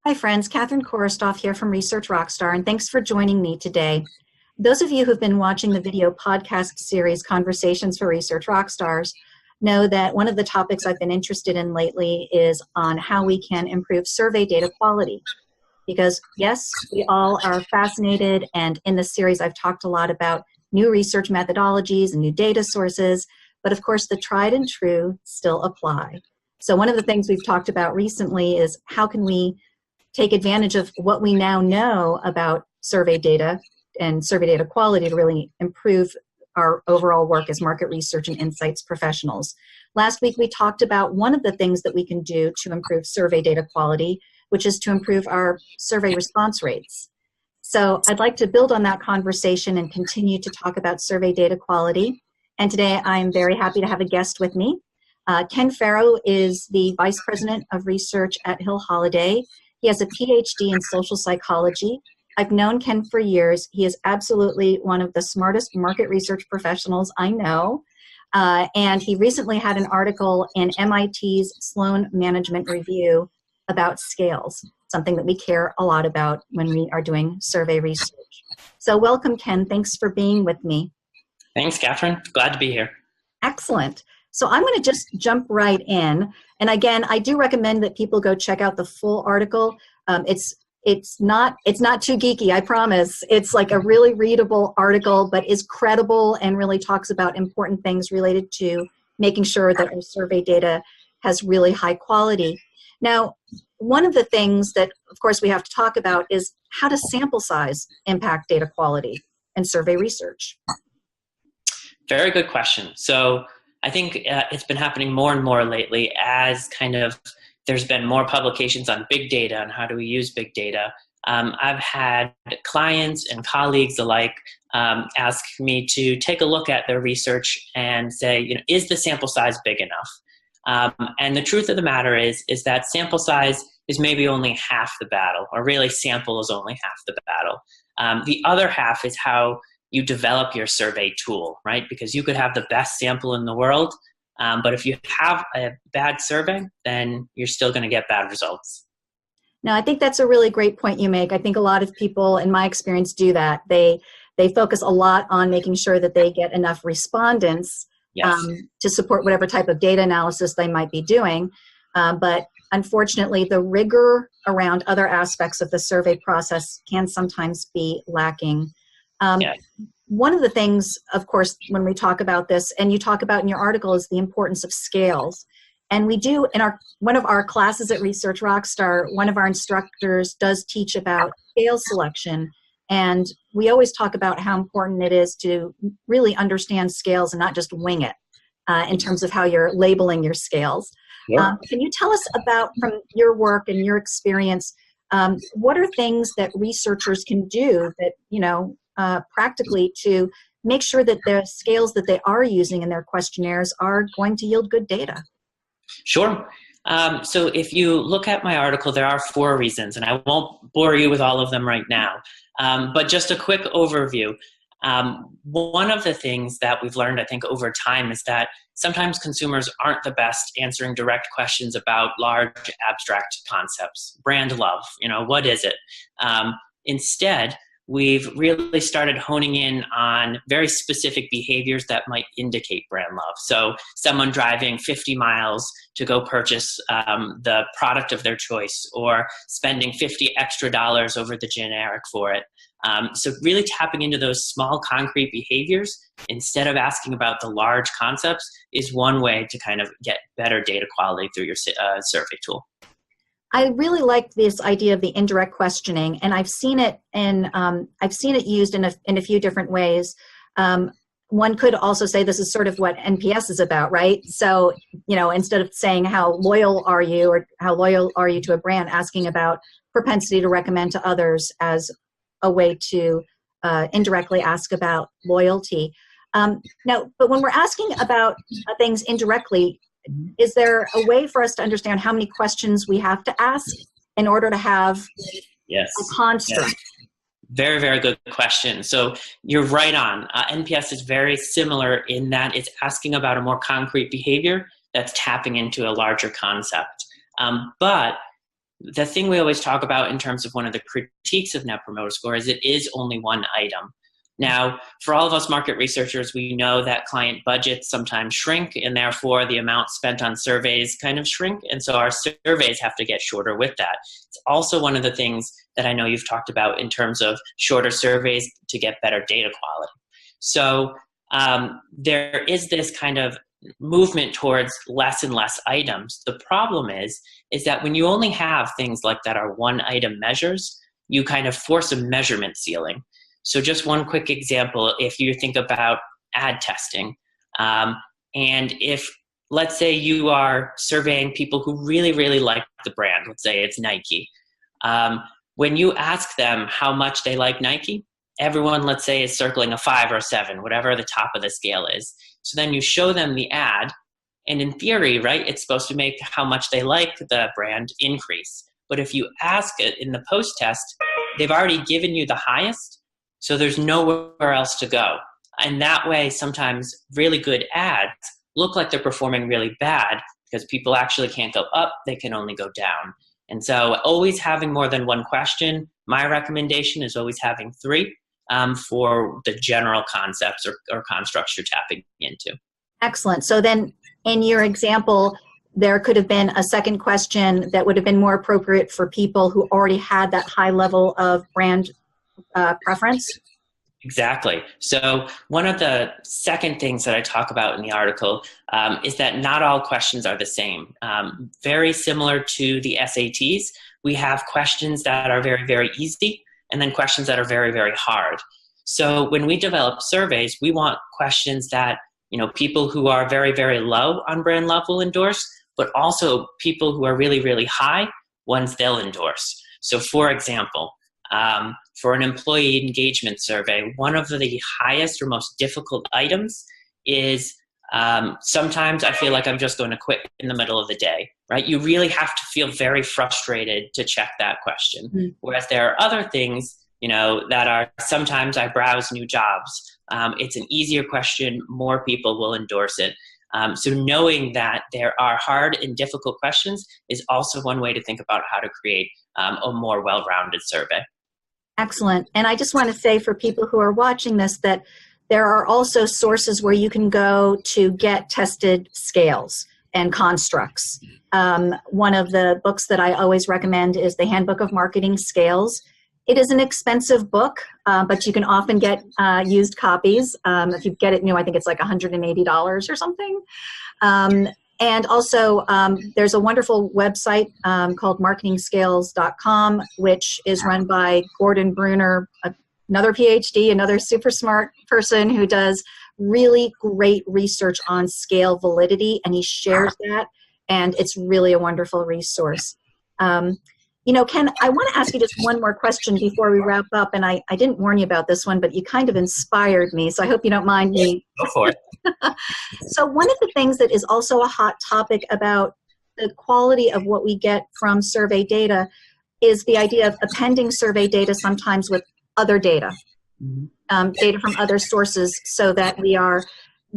Hi friends, Kathryn Korostoff here from Research Rockstar, and thanks for joining me today. Those of you who've been watching the video podcast series Conversations for Research Rockstars know that one of the topics I've been interested in lately is on how we can improve survey data quality. Because yes, we all are fascinated, and in this series I've talked a lot about new research methodologies and new data sources, but of course the tried and true still apply. So one of the things we've talked about recently is how can we take advantage of what we now know about survey data and survey data quality to really improve our overall work as market research and insights professionals. Last week we talked about one of the things that we can do to improve survey data quality, which is to improve our survey response rates. So I'd like to build on that conversation and continue to talk about survey data quality. And today I'm very happy to have a guest with me. Ken Faro is the Vice President of Research at Hill Holliday. He has a PhD in social psychology. I've known Ken for years. He is absolutely one of the smartest market research professionals I know. And he recently had an article in MIT's Sloan Management Review about scales, something that we care a lot about when we are doing survey research. So welcome, Ken. Thanks for being with me. Thanks, Kathryn. Glad to be here. Excellent. So I'm going to just jump right in. And again, I do recommend that people go check out the full article. It's not too geeky, I promise. It's like a really readable article, but is credible and really talks about important things related to making sure that our survey data has really high quality. Now, one of the things that, of course, we have to talk about is how does sample size impact data quality and survey research? Very good question. So I think it's been happening more and more lately as there's been more publications on big data and how do we use big data. I've had clients and colleagues alike ask me to take a look at their research and say, is the sample size big enough? And the truth of the matter is that sample size is maybe only half the battle, or really sample is only half the battle. The other half is how you develop your survey tool, right? Because you could have the best sample in the world, but if you have a bad survey, then you're still going to get bad results. Now, I think that's a really great point you make. I think a lot of people, in my experience, do that. They focus a lot on making sure that they get enough respondents to support whatever type of data analysis they might be doing. But unfortunately, the rigor around other aspects of the survey process can sometimes be lacking. One of the things, of course, when we talk about this, and you talk about in your article, is the importance of scales. And we do, in one of our classes at Research Rockstar, one of our instructors does teach about scale selection. And we always talk about how important it is to really understand scales and not just wing it in terms of how you're labeling your scales. Yeah. Can you tell us about, from your work and your experience, what are things that researchers can do that, practically to make sure that the scales that they are using in their questionnaires are going to yield good data? Sure. So if you look at my article, there are 4 reasons, and I won't bore you with all of them right now, but just a quick overview. One of the things that we've learned, I think, over time is that sometimes consumers aren't the best answering direct questions about large abstract concepts. Brand love, what is it? Instead, we've really started honing in on very specific behaviors that might indicate brand love. So someone driving 50 miles to go purchase the product of their choice, or spending $50 extra over the generic for it. So really tapping into those small concrete behaviors instead of asking about the large concepts is one way to kind of get better data quality through your survey tool. I really like this idea of the indirect questioning, and I've seen it used in a few different ways. One could also say this is sort of what NPS is about, right? So, instead of saying how loyal are you or how loyal are you to a brand, asking about propensity to recommend to others as a way to indirectly ask about loyalty. Now, but when we're asking about things indirectly, is there a way for us to understand how many questions we have to ask in order to have a construct? Yes. Very, very good question. So you're right on. NPS is very similar in that it's asking about a more concrete behavior that's tapping into a larger concept. But the thing we always talk about in terms of one of the critiques of Net Promoter Score is it is only one item. Now, for all of us market researchers, we know that client budgets sometimes shrink, and therefore the amount spent on surveys kind of shrink, and so our surveys have to get shorter with that. It's also one of the things that I know you've talked about in terms of shorter surveys to get better data quality. So there is this kind of movement towards less and less items. The problem is that when you only have things like that are one item measures, you kind of force a measurement ceiling. So just one quick example, if you think about ad testing, and if, let's say you are surveying people who really, really like the brand, let's say it's Nike. When you ask them how much they like Nike, everyone, let's say, is circling a 5 or a 7, whatever the top of the scale is. So then you show them the ad, and in theory, right, it's supposed to make how much they like the brand increase. But if you ask it in the post-test, they've already given you the highest, so there's nowhere else to go. And that way, sometimes really good ads look like they're performing really bad because people actually can't go up, they can only go down. And so always having more than one question, my recommendation is always having 3 for the general concepts or constructs you're tapping into. Excellent. So then in your example, there could have been a second question that would have been more appropriate for people who already had that high level of brand preference? Exactly. So one of the second things that I talk about in the article is that not all questions are the same. Very similar to the SATs, we have questions that are very, very easy and then questions that are very, very hard. So when we develop surveys, we want questions that, you know, people who are very, very low on brand love will endorse, but also people who are really, really high, ones they'll endorse. So for example, for an employee engagement survey, one of the highest or most difficult items is sometimes I feel like I'm just going to quit in the middle of the day, right? You really have to feel very frustrated to check that question. Mm-hmm. Whereas there are other things, you know, that are sometimes I browse new jobs. It's an easier question. More people will endorse it. So knowing that there are hard and difficult questions is also one way to think about how to create a more well-rounded survey. Excellent. And I just want to say for people who are watching this that there are also sources where you can go to get tested scales and constructs. One of the books that I always recommend is The Handbook of Marketing Scales. It is an expensive book, but you can often get used copies. If you get it new, I think it's like $180 or something. And also, there's a wonderful website called marketingscales.com, which is run by Gordon Bruner, another PhD, another super smart person who does really great research on scale validity, and he shares that, and it's really a wonderful resource. You know, Ken, I want to ask you just one more question before we wrap up, and I didn't warn you about this one, but you kind of inspired me, so I hope you don't mind me. Go for it. So one of the things that is also a hot topic about the quality of what we get from survey data is the idea of appending survey data sometimes with other data, data from other sources, so that we are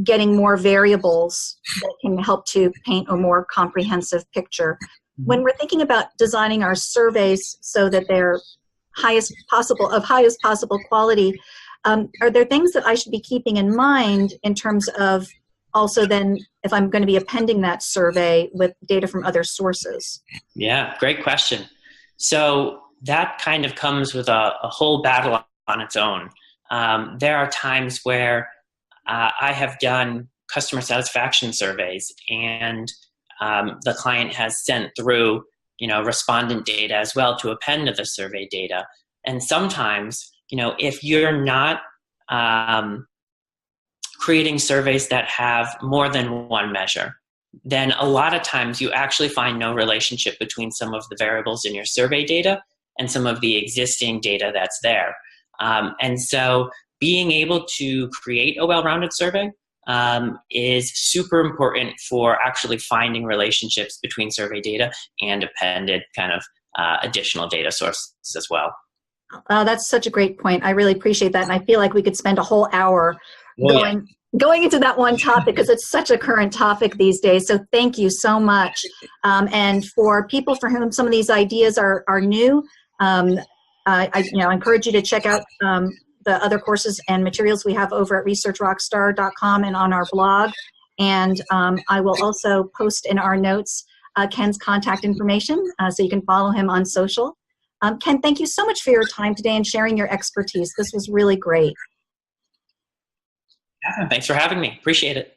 getting more variables that can help to paint a more comprehensive picture. When we're thinking about designing our surveys so that they're highest possible quality, are there things that I should be keeping in mind in terms of also then if I'm going to be appending that survey with data from other sources? Yeah, great question. So that kind of comes with a whole battle on its own. There are times where I have done customer satisfaction surveys and the client has sent through, you know, respondent data as well to append to the survey data. And sometimes, you know, if you're not creating surveys that have more than one measure, then a lot of times you actually find no relationship between some of the variables in your survey data and some of the existing data that's there. And so being able to create a well-rounded survey is super important for actually finding relationships between survey data and appended kind of additional data sources as well. That's such a great point. I really appreciate that. And I feel like we could spend a whole hour going going into that one topic because it's such a current topic these days. So thank you so much. And for people for whom some of these ideas are new, I encourage you to check out the other courses and materials we have over at researchrockstar.com and on our blog. And I will also post in our notes Ken's contact information so you can follow him on social. Ken, thank you so much for your time today and sharing your expertise. This was really great. Thanks for having me. Appreciate it.